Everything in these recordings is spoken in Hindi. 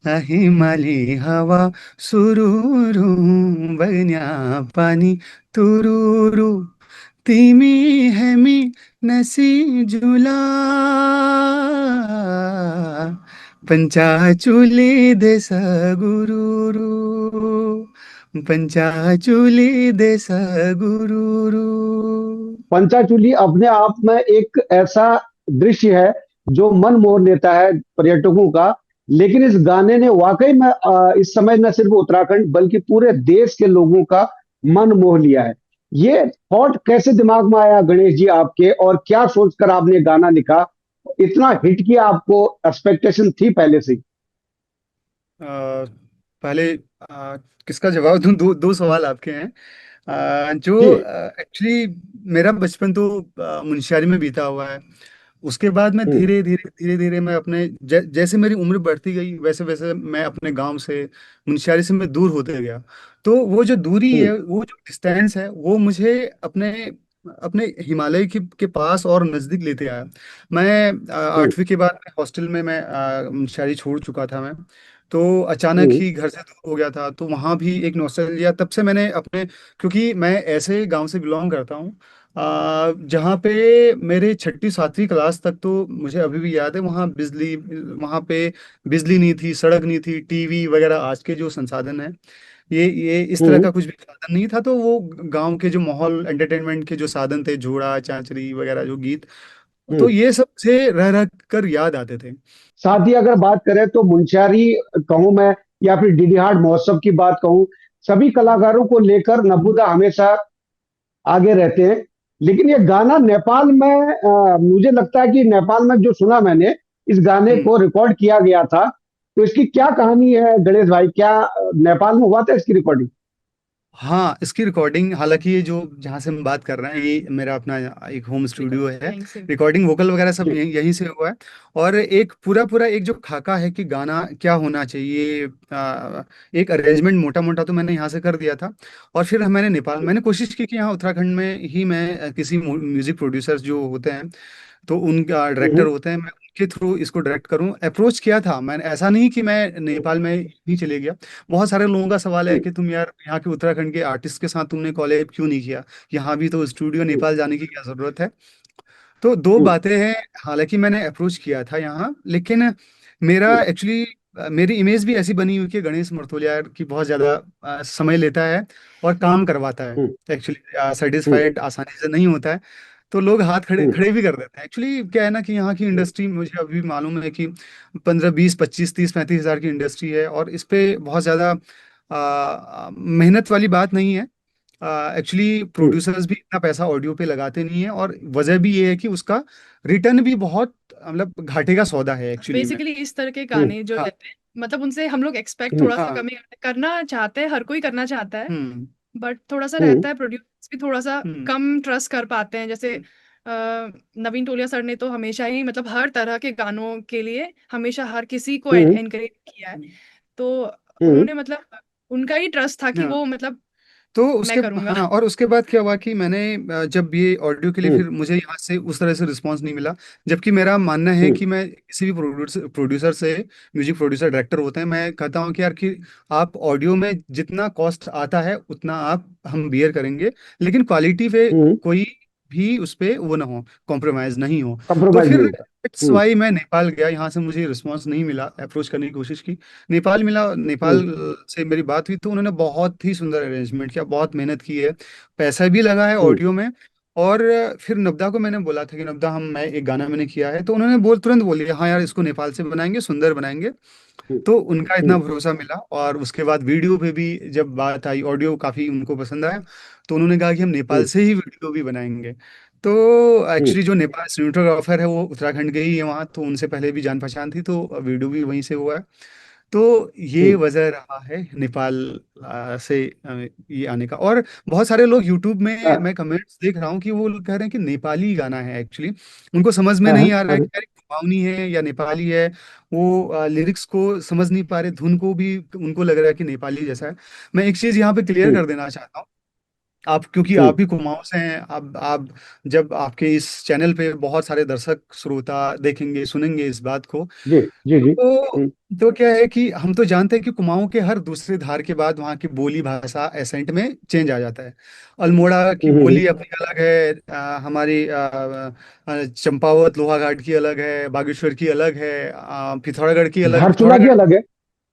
हिमाली हवा सुरुरु बन्या पानी तुरुरु तिमी हेमी नसी झुला पंचाचुली देस गुरुरु पंचाचुली देस गुरुरु। पंचाचूली अपने आप में एक ऐसा दृश्य है जो मन मोह लेता है पर्यटकों का। लेकिन इस गाने ने वाकई में इस समय न सिर्फ उत्तराखंड बल्कि पूरे देश के लोगों का मन मोह लिया है। ये थॉट कैसे दिमाग में आया गणेश जी आपके, और क्या सोचकर आपने गाना लिखा? इतना हिट किया, आपको एक्सपेक्टेशन थी पहले से ही? अ, पहले किसका जवाब दूं? दो दो सवाल आपके हैं। जो जी। एक्चुअली मेरा बचपन तो मुंशियारी में बीता हुआ है। उसके बाद मैं हम्म। धीरे धीरे मैं अपने जैसे मेरी उम्र बढ़ती गई वैसे वैसे मैं अपने गांव से मुंशियारी से मैं दूर होते गया। तो वो जो दूरी हम्म। है, वो जो डिस्टेंस है, वो मुझे अपने अपने हिमालय के पास और नज़दीक लेते आया। मैं हम्म। 8वीं के बाद मैं हॉस्टल में मैं मुंशियारी छोड़ चुका था मैं। तो अचानक हम्म। ही घर से दूर हो गया था, तो वहाँ भी एक नॉस्टैल्जिया तब से मैंने अपने, क्योंकि मैं ऐसे गांव से बिलोंग करता हूँ जहाँ पे मेरे छठी सातवीं क्लास तक, तो मुझे अभी भी याद है वहाँ पे बिजली नहीं थी, सड़क नहीं थी, टीवी वगैरह आज के जो संसाधन है, ये इस तरह हम्म। का कुछ भी साधन नहीं था। तो वो गांव के जो माहौल, एंटरटेनमेंट के जो साधन थे, जोड़ा चांचरी वगैरह जो गीत, तो हम्म। ये सब से रह रह कर याद आते थे। साथ ही अगर बात करें तो मुंशियारी कहूं मैं, या फिर डीडीहाट महोत्सव की बात कहूं, सभी कलाकारों को लेकर नब्बुदा हमेशा आगे रहते हैं। लेकिन ये गाना नेपाल में, मुझे लगता है कि नेपाल में जो सुना मैंने, इस गाने हम्म। को रिकॉर्ड किया गया था। तो इसकी क्या कहानी है गणेश भाई? क्या नेपाल में हुआ था इसकी रिकॉर्डिंग? हाँ, इसकी रिकॉर्डिंग, हालांकि ये जो जहाँ से हम बात कर रहे हैं, ये मेरा अपना एक होम स्टूडियो है। यहीं से। रिकॉर्डिंग वोकल वगैरह सब जी। यहीं से हुआ है। और एक पूरा पूरा एक जो खाका है कि गाना क्या होना चाहिए, एक अरेंजमेंट मोटा मोटा तो मैंने यहाँ से कर दिया था। और फिर मैंने कोशिश की कि यहाँ उत्तराखंड में ही मैं किसी म्यूजिक प्रोड्यूसर्स जो होते हैं, तो उनका डायरेक्टर हम्म। होते हैं, मैं उनके थ्रू इसको डायरेक्ट करूं। अप्रोच किया था मैंने, ऐसा नहीं कि मैं नेपाल में ही चले गया। बहुत सारे लोगों का सवाल है हम्म। कि तुम यार यहाँ के उत्तराखंड के आर्टिस्ट के साथ तुमने कॉलेब क्यों नहीं किया, यहाँ भी तो स्टूडियो, हम्म। नेपाल जाने की क्या जरूरत है। तो दो हम्म। बातें हैं। हालांकि मैंने अप्रोच किया था यहाँ, लेकिन मेरा हम्म। एक्चुअली मेरी इमेज भी ऐसी बनी हुई कि गणेश मर्तोलियार की बहुत ज्यादा समय लेता है और काम करवाता है। हम्म। एक्चुअली हम्म। सेटिस्फाइड आसानी से नहीं होता है। तो लोग हाथ खड़े हम्म। खड़े भी कर देते हैं। एक्चुअली क्या है ना कि यहाँ की इंडस्ट्री मुझे अभी मालूम है कि 15 20 25 30 35 हज़ार की इंडस्ट्री है, और इस पे बहुत ज़्यादा मेहनत वाली बात नहीं है। एक्चुअली हम्म। प्रोड्यूसर्स भी इतना पैसा ऑडियो पे लगाते नहीं है, और वजह भी ये है कि उसका रिटर्न भी बहुत, मतलब घाटे का सौदा है एक्चुअली में। बेसिकली इस तरह के हम्म। गाने जो हाँ। रहते हैं, मतलब उनसे हम लोग एक्सपेक्ट हम्म। थोड़ा सा हाँ। कमी करना चाहते हैं, हर कोई करना चाहता है। हम्म। बट थोड़ा सा हम्म। रहता है, प्रोड्यूसर्स भी थोड़ा सा हम्म। कम ट्रस्ट कर पाते हैं। जैसे नवीन टोलिया सर ने तो हमेशा ही मतलब हर तरह के गानों के लिए हमेशा हर किसी को हम्म। एनकरेज किया है। तो हम्म। उन्होंने मतलब उनका ही ट्रस्ट था कि हाँ। वो मतलब तो मैं उसके, करूंगा। हाँ, और उसके बाद क्या हुआ कि मैंने जब ये ऑडियो के लिए, हम्म। फिर मुझे यहाँ से उस तरह से रिस्पांस नहीं मिला। जबकि मेरा मानना है हम्म। कि मैं किसी भी प्रोड्यूसर प्रोड्यूसर से, म्यूजिक प्रोड्यूसर डायरेक्टर होते हैं, मैं कहता हूँ कि यार कि आप ऑडियो में जितना कॉस्ट आता है उतना आप हम बियर करेंगे, लेकिन क्वालिटी पे हम्म। कोई भी उस पे वो ना हो, कॉम्प्रोमाइज नहीं हो। तो कंप्रोमाइज फिर नहीं होता। It's hmm. वाई मैं नेपाल गया, यहाँ से मुझे रिस्पांस नहीं मिला, अप्रोच करने की कोशिश की, नेपाल मिला। नेपाल हम्म। से मेरी बात हुई तो उन्होंने बहुत ही सुंदर अरेंजमेंट किया, बहुत मेहनत की है, पैसा भी लगा है हम्म। ऑडियो में। और फिर नब्दा को मैंने बोला था कि नब्दा, मैं एक गाना मैंने किया है, तो उन्होंने तुरंत बोल दिया, हाँ यार इसको नेपाल से बनाएंगे, सुंदर बनाएंगे। हम्म। तो उनका इतना हम्म। भरोसा मिला। और उसके बाद वीडियो पे भी जब बात आई, ऑडियो काफी उनको पसंद आया, तो उन्होंने कहा कि हम नेपाल हम्म। से ही वीडियो भी बनाएंगे। तो हम्म। एक्चुअली जो नेपाल सिनेमेटोग्राफर है वो उत्तराखंड के ही है वहाँ, तो उनसे पहले भी जान पहचान थी, तो वीडियो भी वहीं से हुआ है। तो ये हम्म। वजह रहा है नेपाल से ये आने का। और बहुत सारे लोग यूट्यूब में हाँ। मैं कमेंट्स देख रहा हूँ कि वो लोग कह रहे हैं कि नेपाली गाना है एक्चुअली, उनको समझ में हाँ। नहीं आ रहा हाँ। है कि यार ये कुमाऊनी है या नेपाली है। वो लिरिक्स को समझ नहीं पा रहे, धुन को भी उनको लग रहा है कि नेपाली जैसा है। मैं एक चीज यहाँ पे क्लियर हम्म। कर देना चाहता हूँ आप, क्योंकि हम्म। आप भी कुमाऊं से हैं, आप जब आपके इस चैनल पे बहुत सारे दर्शक श्रोता देखेंगे सुनेंगे इस बात को, जी जी जी। तो तो क्या है कि हम तो जानते हैं कि कुमाऊं के हर दूसरे धार के बाद वहाँ की बोली भाषा एसेंट में चेंज आ जाता है। अल्मोड़ा की हम्म। बोली अपनी अलग है, हमारी चंपावत लोहाघाट की अलग है, बागेश्वर की अलग है, पिथौरागढ़ की अलग, धारचूला की पिथौरागढ़, अलग है।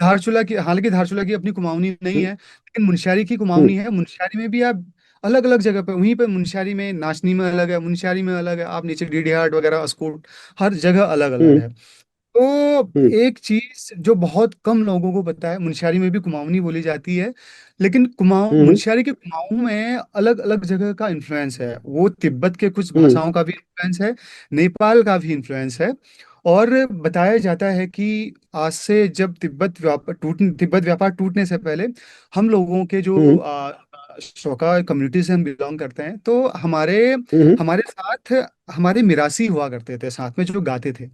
धारचूला की, हालांकि धारचूला की अपनी कुमाऊनी नहीं हम्म। है, लेकिन मुनस्यारी की हम्म। कुमाऊनी है। मुनस्यारी में भी आप अलग अलग जगह पे, वहीं पे मुनस्यारी में नाचनी में अलग है, मुनस्यारी में अलग है, आप नीचे डीडीहाट वगैरह अस्कोट, हर जगह अलग अलग हम्म। है। तो हम्म। एक चीज जो बहुत कम लोगों को पता है, मुनस्यारी में भी कुमाऊनी बोली जाती है, लेकिन कुमाऊं, हम्म। मुनस्यारी के कुमाऊं में अलग अलग जगह का इन्फ्लुएंस है। वो तिब्बत के कुछ हम्म। भाषाओं का भी इन्फ्लुएंस है, नेपाल का भी इन्फ्लुएंस है। और बताया जाता है कि आज से जब तिब्बत व्यापार टूटने से पहले, हम लोगों के जो हम्म। शोका कम्युनिटी से हम बिलोंग करते हैं, तो हमारे हम्म। हमारे साथ हमारे मिरासी हुआ करते थे साथ में जो गाते थे,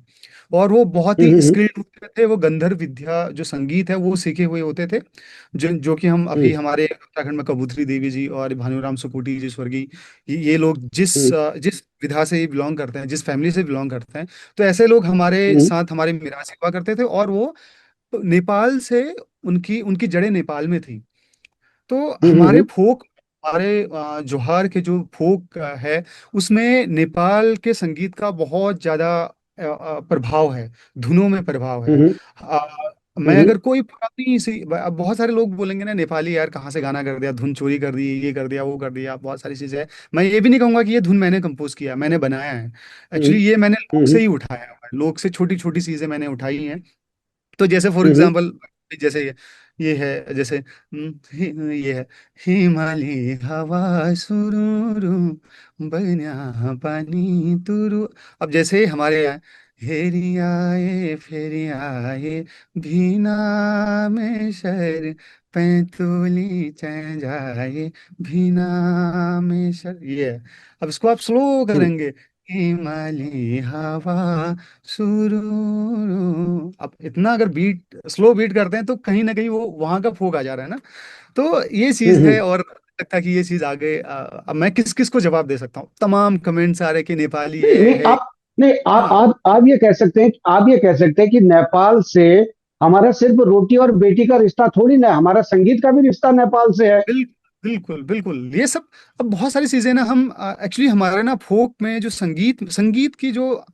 और वो बहुत ही हम्म। स्किल्ड होते थे। वो गंधर्व विद्या जो संगीत है वो सीखे हुए होते थे, जो कि हम अभी हम्म। हमारे उत्तराखंड में कबूतरी देवी जी और भानुराम सुपूटी जी स्वर्गीय, ये लोग जिस हम्म। जिस विधा से बिलोंग करते हैं, जिस फैमिली से बिलोंग करते हैं, तो ऐसे लोग हमारे हम्म। साथ हमारे मिरासी हुआ करते थे। और वो नेपाल से, उनकी उनकी जड़ें नेपाल में थी। तो हमारे हम्म। फोक, हमारे जोहार के जो फोक है, उसमें नेपाल के संगीत का बहुत ज्यादा प्रभाव है, धुनों में प्रभाव है। हम्म। अ, मैं हम्म। अगर कोई पुरानी सी, अब बहुत सारे लोग बोलेंगे ना, नेपाली यार कहाँ से गाना कर दिया, धुन चोरी कर दी, ये कर दिया वो कर दिया, बहुत सारी चीजें हैं। मैं ये भी नहीं कहूंगा कि ये धुन मैंने कंपोज किया, मैंने बनाया है। हम्म। एक्चुअली ये मैंने लोग से हम्म। ही उठाया हुआ है, लोग से छोटी छोटी चीजें मैंने उठाई हैं। तो जैसे फॉर हम्म। एग्जांपल, जैसे ये है, जैसे ये है, हिमालय हवा सुरूरू बन्या पानी तुरु। अब जैसे हमारे यहाँ, हेरी आए फेरी आए भीना में शर, पैंतुली चैन जाए भीना में शर, ये है। अब इसको आप स्लो हम्म। करेंगे, हिमालय हवा सुरूरू। अब इतना अगर बीट स्लो बीट करते हैं तो कहीं ना कहीं वो वहां का फोक आ जा रहा है ना। तो ये चीज हम्म। है। और लगता है कि ये चीज आगे, अब मैं किस किस को जवाब दे सकता हूँ, तमाम कमेंट्स आ रहे कि नेपाली नहीं नहीं, है। आप नहीं, हाँ, आप ये कह सकते हैं, आप ये कह सकते हैं कि नेपाल से हमारा सिर्फ रोटी और बेटी का रिश्ता थोड़ी ना है, हमारा संगीत का भी रिश्ता नेपाल से है। बिल्कुल बिल्कुल बिल्कुल, ये सब। अब बहुत सारी चीजें ना, हम एक्चुअली हमारे ना फोक में जो संगीत संगीत की जो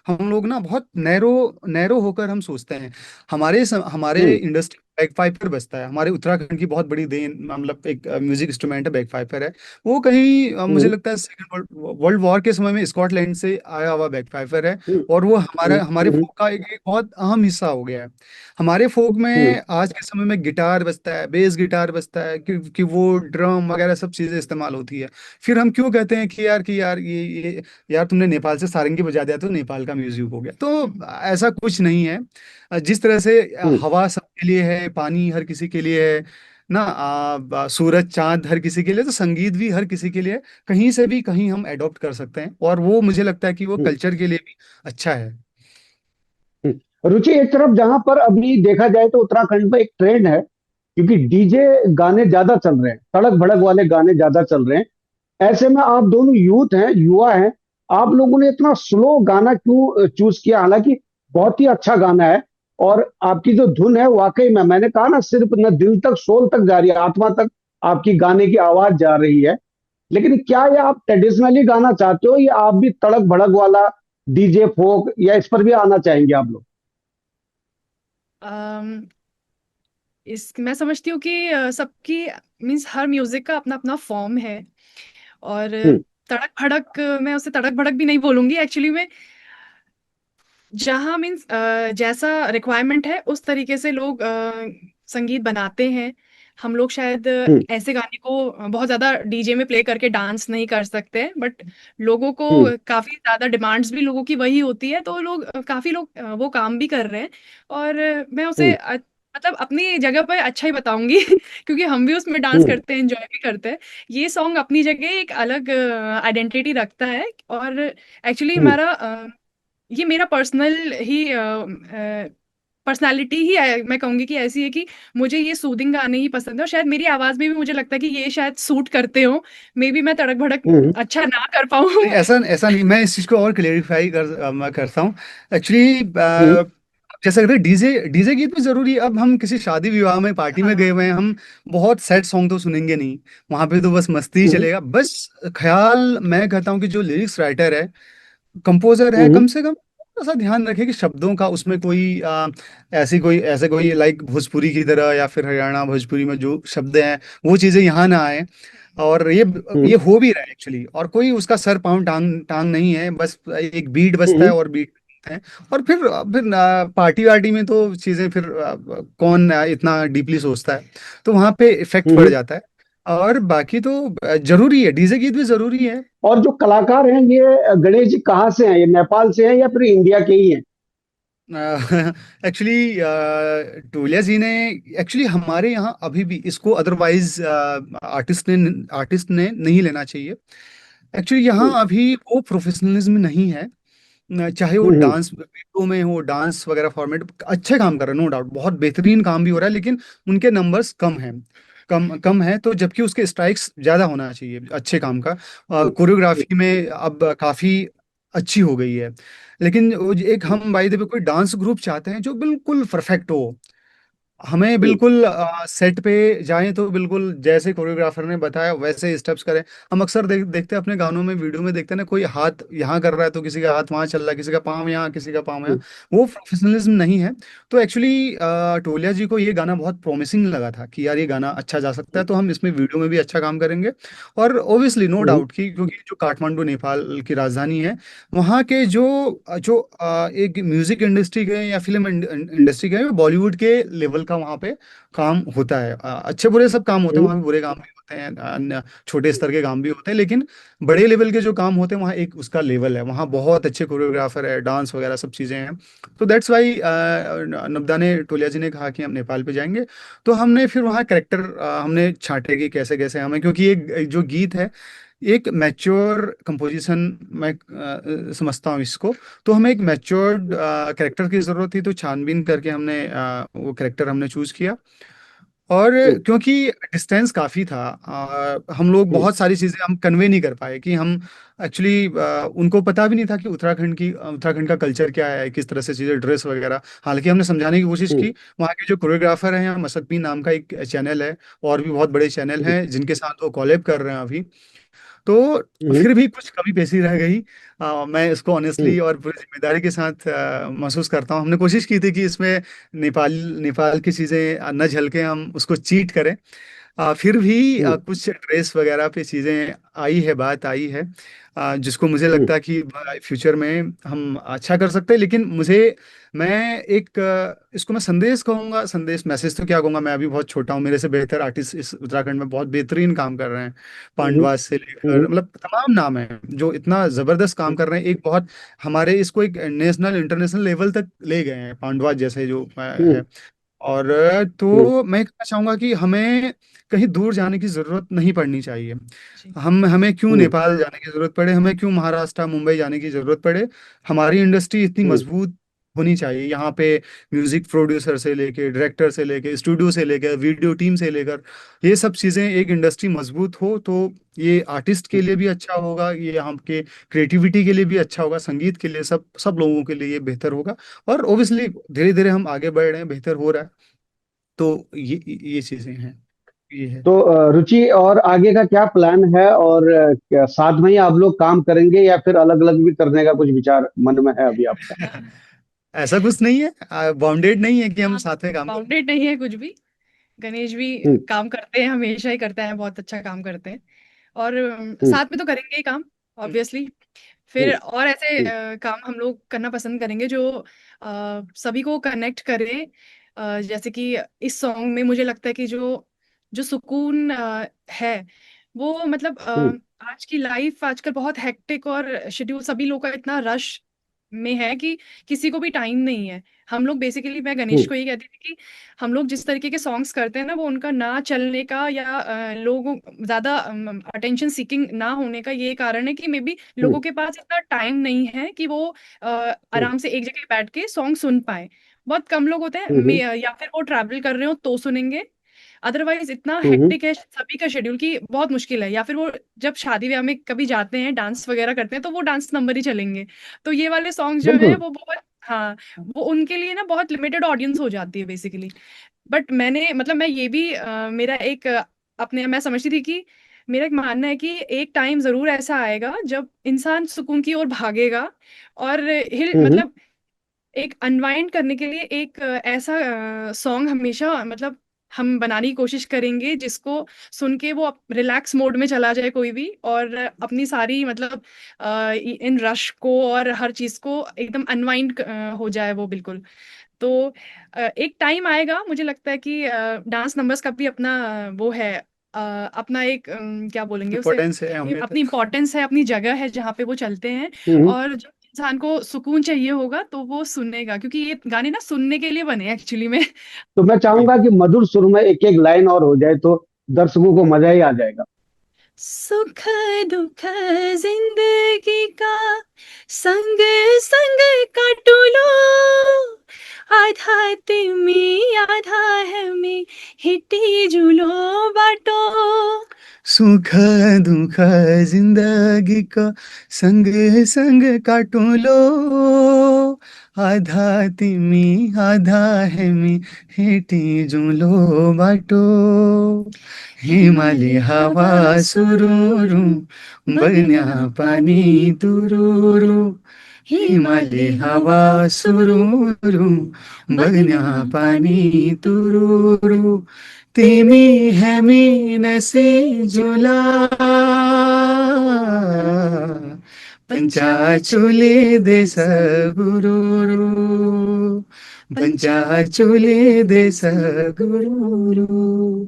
हम लोग ना बहुत नैरो नैरो होकर हम सोचते हैं। हमारे हम्म। इंडस्ट्री बैक पाइपर बजता है, हमारे उत्तराखंड की बहुत बड़ी देन, मतलब एक म्यूजिक इंस्ट्रूमेंट है, बैक पाइपर है। वो कहीं मुझे हम्म। लगता है सेकंड वर्ल्ड वर्ल्ड वॉर के समय में स्कॉटलैंड से आया हुआ बैक पाइपर है। हम्म। और वो हम्म। हमारे हम्म। फोक का एक बहुत अहम हिस्सा हो गया है। हमारे फोक हम्म। में आज के समय में गिटार बजता है, बेस गिटार बजता है, कि वो ड्रम वगैरह सब चीजें इस्तेमाल होती है। फिर हम क्यों कहते हैं कि यार ये यार तुमने नेपाल से सारंगी बजा दिया तो नेपाल का म्यूजिक हो गया, तो ऐसा कुछ नहीं है। जिस तरह से हम्म। हवा सबके लिए है, पानी हर किसी के लिए है ना, सूरज चांद हर किसी के लिए, तो संगीत भी हर किसी के लिए है। कहीं से भी कहीं हम एडॉप्ट कर सकते हैं, और वो मुझे लगता है कि वो हम्म। कल्चर के लिए भी अच्छा है। रुचि, एक तरफ जहां पर अभी देखा जाए तो उत्तराखंड में एक ट्रेंड है, क्योंकि डीजे गाने ज्यादा चल रहे हैं, तड़क भड़क वाले गाने ज्यादा चल रहे हैं। ऐसे में आप दोनों यूथ हैं, युवा हैं, आप लोगों ने इतना स्लो गाना क्यों चूज किया? हालांकि बहुत ही अच्छा गाना है, और आपकी जो धुन है वाकई में, मैंने कहा ना, सिर्फ न दिल तक सोल तक जा रही है, आत्मा तक आपकी गाने की आवाज जा रही है। लेकिन क्या ये आप ट्रेडिशनली गाना चाहते हो, या आप भी तड़क भड़क वाला डीजे फोक, या इस पर भी आना चाहेंगे आप लोग? अम, इस मैं समझती हूँ कि सबकी मीन्स हर म्यूजिक का अपना अपना फॉर्म है। और हम्म। तड़क भड़क, मैं उसे तड़क भड़क भी नहीं बोलूंगी एक्चुअली में। जहाँ मीन्स जैसा रिक्वायरमेंट है उस तरीके से लोग संगीत बनाते हैं। हम लोग शायद हम्म। ऐसे गाने को बहुत ज्यादा डीजे में प्ले करके डांस नहीं कर सकते, बट लोगों को हम्म। काफी ज्यादा डिमांड्स भी लोगों की वही होती है, तो लोग काफी लोग वो काम भी कर रहे हैं। और मैं उसे हम्म। मतलब अपनी जगह पर अच्छा ही बताऊंगी क्योंकि हम भी उसमें डांस हम्म। करते हैं, एंजॉय भी करते हैं। ये सॉन्ग अपनी जगह एक अलग आइडेंटिटी रखता है। और एक्चुअली हम्म। हमारा ये मेरा पर्सनल ही पर्सनालिटी ही मैं कहूंगी कि ऐसी है कि मुझे ये सूदिंग गाने ही पसंद है, और शायद मेरी आवाज में भी मुझे लगता है कि ये शायद सूट करते हो। मे बी मैं तड़क भड़क हम्म अच्छा ना कर पाऊँ। नहीं, ऐसा ऐसा नहीं, मैं इस चीज़ को और क्लेरिफाई मैं करता हूँ एक्चुअली। हम्म जैसे अगर डीजे डीजे गीत भी जरूरी है। अब हम किसी शादी विवाह में पार्टी में गए हाँ। हुए हैं, हम बहुत सैड सॉन्ग तो सुनेंगे नहीं। वहां पे तो बस मस्ती ही हम्म चलेगा। बस ख्याल मैं कहता हूँ कि जो लिरिक्स राइटर है, कंपोजर है, हम्म कम से कम थोड़ा सा ध्यान रखे कि शब्दों का उसमें कोई ऐसे कोई लाइक भोजपुरी की तरह या फिर हरियाणा भोजपुरी में जो शब्द हैं वो चीजें यहाँ ना आए। और ये हम्म हो भी रहा है एक्चुअली, और कोई उसका सर पाँव टांग टांग नहीं है, बस एक बीट बजता है हम्म और बीट है। और फिर पार्टी वार्टी में तो चीजें फिर कौन इतना डीपली सोचता है, तो वहां पे इफेक्ट पड़ हम्म। जाता है। और बाकी तो जरूरी है, डीजे गीत भी जरूरी है। और जो कलाकार हैं ये गणेश जी कहाँ से हैं? ये नेपाल से हैं या फिर इंडिया के ही हैं? एक्चुअली टोलिया जी ने, एक्चुअली हमारे यहाँ अभी भी इसको अदरवाइज आर्टिस्ट ने नहीं लेना चाहिए। एक्चुअली यहाँ हम्म अभी वो प्रोफेशनलिज्म नहीं है। चाहे वो हम्म डांस वीडियो में हो, डांस वगैरह फॉर्मेट अच्छे काम कर रहे हैं, नो डाउट बहुत बेहतरीन काम भी हो रहा है, लेकिन उनके नंबर्स कम हैं। कम कम है, तो जबकि उसके स्ट्राइक्स ज्यादा होना चाहिए अच्छे काम का। हम्म कोरियोग्राफी में अब काफी अच्छी हो गई है। लेकिन एक हम्म हम बाई द वे कोई डांस ग्रुप चाहते हैं जो बिल्कुल परफेक्ट हो। हमें हम्म बिल्कुल सेट पे जाएं तो बिल्कुल जैसे कोरियोग्राफर ने बताया वैसे स्टेप्स करें। हम अक्सर देखते हैं अपने गानों में, वीडियो में देखते हैं ना, कोई हाथ यहाँ कर रहा है तो किसी का हाथ वहाँ चल रहा है, किसी का पाँव यहाँ, किसी का पाँव यहाँ। हम्म वो प्रोफेशनलिज्म नहीं है। तो एक्चुअली टोलिया जी को ये गाना बहुत प्रॉमिसिंग लगा था कि यार ये गाना अच्छा जा सकता है, तो हम इसमें वीडियो में भी अच्छा काम करेंगे। और ओबियसली नो हम्म डाउट कि क्योंकि जो काठमांडू नेपाल की राजधानी है, वहाँ के जो जो एक म्यूजिक इंडस्ट्री के या फिल्म इंडस्ट्री के बॉलीवुड के लेवल का वहाँ पे काम होता है। अच्छे बुरे सब काम होते हैं हम्म वहाँ पे, बुरे काम भी होते हैं, अन्य छोटे स्तर के काम भी होते हैं, लेकिन बड़े लेवल के जो काम होते हैं वहाँ एक उसका लेवल है, वहाँ बहुत अच्छे कोरियोग्राफर है, डांस वगैरह सब चीज़ें हैं। तो दैट्स वाई नब्दा ने, टोलिया जी ने कहा कि हम नेपाल पे जाएंगे। तो हमने फिर वहाँ करेक्टर हमने छांटे कि कैसे कैसे हमें, क्योंकि एक जो गीत है एक मैच्योर कंपोजिशन मैं समझता हूँ इसको। तो हमें एक मैच्योर्ड कैरेक्टर की ज़रूरत थी, तो छानबीन करके हमने वो कैरेक्टर हमने चूज़ किया। और हम्म क्योंकि डिस्टेंस काफ़ी था, हम लोग हम्म बहुत सारी चीज़ें हम कन्वे नहीं कर पाए कि हम एक्चुअली, उनको पता भी नहीं था कि उत्तराखंड का कल्चर क्या है, किस तरह से चीज़ें, ड्रेस वगैरह। हालांकि हमने समझाने की कोशिश हम्म की। वहाँ के जो कोरियोग्राफर हैं, मसकपी नाम का एक चैनल है, और भी बहुत बड़े चैनल हम्म हैं जिनके साथ वो कॉलेब कर रहे हैं अभी। तो हम्म फिर भी कुछ कमी पेशी रह गई। मैं इसको हम्म ऑनेस्टली और पूरी जिम्मेदारी के साथ महसूस करता हूँ। हमने कोशिश की थी कि इसमें नेपाल नेपाल की चीज़ें न झलके, हम उसको चीट करें। फिर भी हम्म कुछ ड्रेस वगैरह पे चीज़ें आई है, बात आई है, जिसको मुझे हम्म लगता है कि फ्यूचर में हम अच्छा कर सकते हैं। लेकिन मैं एक इसको मैं संदेश कहूँगा, संदेश मैसेज तो क्या कहूँगा, मैं अभी बहुत छोटा हूँ, मेरे से बेहतर आर्टिस्ट इस उत्तराखंड में बहुत बेहतरीन काम कर रहे हैं। हम्म पांडवा से लेकर हम्म मतलब तमाम नाम हैं जो इतना जबरदस्त काम कर रहे हैं। एक बहुत हमारे इसको एक नेशनल इंटरनेशनल लेवल तक ले गए हैं, पांडवा जैसे जो है। हम्म और हम्म तो मैं कहना चाहूंगा कि हमें कहीं दूर जाने की जरूरत नहीं पड़नी चाहिए। जी। हमें क्यों हम्म नेपाल जाने की जरूरत पड़े, हमें क्यों महाराष्ट्र मुंबई जाने की जरूरत पड़े। हमारी इंडस्ट्री इतनी हम्म मजबूत होनी चाहिए यहाँ पे। म्यूजिक प्रोड्यूसर से लेके, डायरेक्टर से लेके, स्टूडियो से लेकर, वीडियो टीम से लेकर, ये सब चीजें, एक इंडस्ट्री मजबूत हो तो ये आर्टिस्ट के लिए भी अच्छा होगा, ये यहाँ के क्रिएटिविटी के लिए भी अच्छा होगा, संगीत के लिए, सब सब लोगों के लिए ये बेहतर होगा। और ओबियसली धीरे धीरे हम आगे बढ़ रहे हैं, बेहतर हो रहा है। तो ये चीजें हैं, ये है। तो रुचि, और आगे का क्या प्लान है? और क्या साथ में ही आप लोग काम करेंगे या फिर अलग अलग भी करने का कुछ विचार मन में है अभी आपका? ऐसा कुछ नहीं है, बाउंडेड नहीं है कि हम हाँ, साथ में काम करें। बाउंडेड नहीं है कुछ भी। गणेश भी हम्म काम करते हैं, हमेशा ही करते हैं, बहुत अच्छा काम करते हैं। और हम्म साथ में तो करेंगे ही काम, ऑब्वियसली। हम्म फिर और ऐसे हम्म काम हम लोग करना पसंद करेंगे जो सभी को कनेक्ट करे। जैसे कि इस सॉन्ग में मुझे लगता है कि जो जो सुकून है वो मतलब हम्म आज की लाइफ आजकल बहुत हेक्टिक और शेड्यूल, सभी लोग का इतना रश में है कि किसी को भी टाइम नहीं है। हम लोग बेसिकली, मैं गणेश हम्म को ये कहती थी कि हम लोग जिस तरीके के सॉन्ग्स करते हैं ना, वो उनका ना चलने का या लोगों ज्यादा अटेंशन सीकिंग ना होने का ये कारण है कि मे बी हम्म लोगों के पास इतना टाइम नहीं है कि वो हम्म आराम से एक जगह बैठ के सॉन्ग सुन पाए। बहुत कम लोग होते हैं हम्म या फिर वो ट्रैवल कर रहे हो तो सुनेंगे। अदरवाइज इतना हम्म हेक्टिक है सभी का शेड्यूल कि बहुत मुश्किल है। या फिर वो जब शादी ब्याह में कभी जाते हैं डांस वगैरह करते हैं तो वो डांस नंबर ही चलेंगे। तो ये वाले सॉन्ग जो है बिल्कुल। वो बहुत, हाँ, वो उनके लिए ना बहुत लिमिटेड ऑडियंस हो जाती है बेसिकली। बट मैंने मतलब मैं ये भी मेरा एक अपने मैं समझती थी कि मेरा एक मानना है कि एक टाइम जरूर ऐसा आएगा जब इंसान सुकून की ओर भागेगा और हिल हम्म मतलब एक अनवाइंड करने के लिए एक ऐसा सॉन्ग हमेशा मतलब हम बनाने की कोशिश करेंगे जिसको सुन के वो रिलैक्स मोड में चला जाए कोई भी, और अपनी सारी मतलब इन रश को और हर चीज को एकदम अनवाइंड हो जाए वो बिल्कुल। तो एक टाइम आएगा मुझे लगता है कि डांस नंबर्स का भी अपना वो है, अपना एक क्या बोलेंगे उसे, इम्पोर्टेंस है, अहमियत है। अपनी इम्पोर्टेंस है, अपनी जगह है जहाँ पे वो चलते हैं। हम्म। और जब इंसान को सुकून चाहिए होगा तो वो सुनेगा, क्योंकि ये गाने ना सुनने के लिए बने एक्चुअली में। तो मैं जी। चाहूंगा कि मधुर सुर में एक एक लाइन और हो जाए तो दर्शकों को मजा ही आ जाएगा। सुख दुख जिंदगी का संग संग काटू लो, आधा तिमी आधा है मैं हिटी जुलो बाटो। सुख दुख जिंदगी का संग संग काटू लो, आधा तिमी आधा है मी, हेटी जुलो बाटो। हिमाली हिमालय हवा हवा सुरूरू, सुरूरू बगण्या बगण्या पाणी पाणी तुरूरू। तुरूरू। हिमाली हिमालय हवा हवा सुरूरू सुरूरू, बगण्या बगण्या पाणी पाणी तुरूरू। तुरूरू। तिमी है मीनसे झुला, पंचाचुली देश गुरुरू, पंचाचुली देश गुरुरू।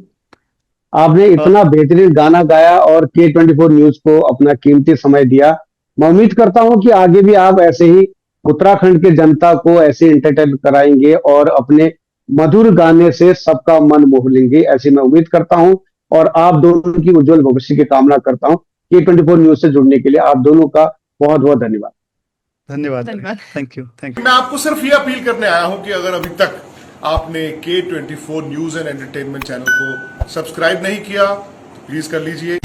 आपने इतना बेहतरीन गाना गाया और K24 न्यूज को अपना कीमती समय दिया। मैं उम्मीद करता हूं कि आगे भी आप ऐसे ही उत्तराखंड के जनता को ऐसे एंटरटेन कराएंगे और अपने मधुर गाने से सबका मन मोह लेंगे, ऐसी मैं उम्मीद करता हूं। और आप दोनों की उज्जवल भविष्य की कामना करता हूं। K24 न्यूज से जुड़ने के लिए आप दोनों का बहुत बहुत धन्यवाद। धन्यवाद भाई। धन्यवाद। Thank you, thank you. मैं आपको सिर्फ ये अपील करने आया हूं कि अगर अभी तक आपने K24 news and entertainment channel को सब्सक्राइब नहीं किया तो प्लीज कर लीजिए।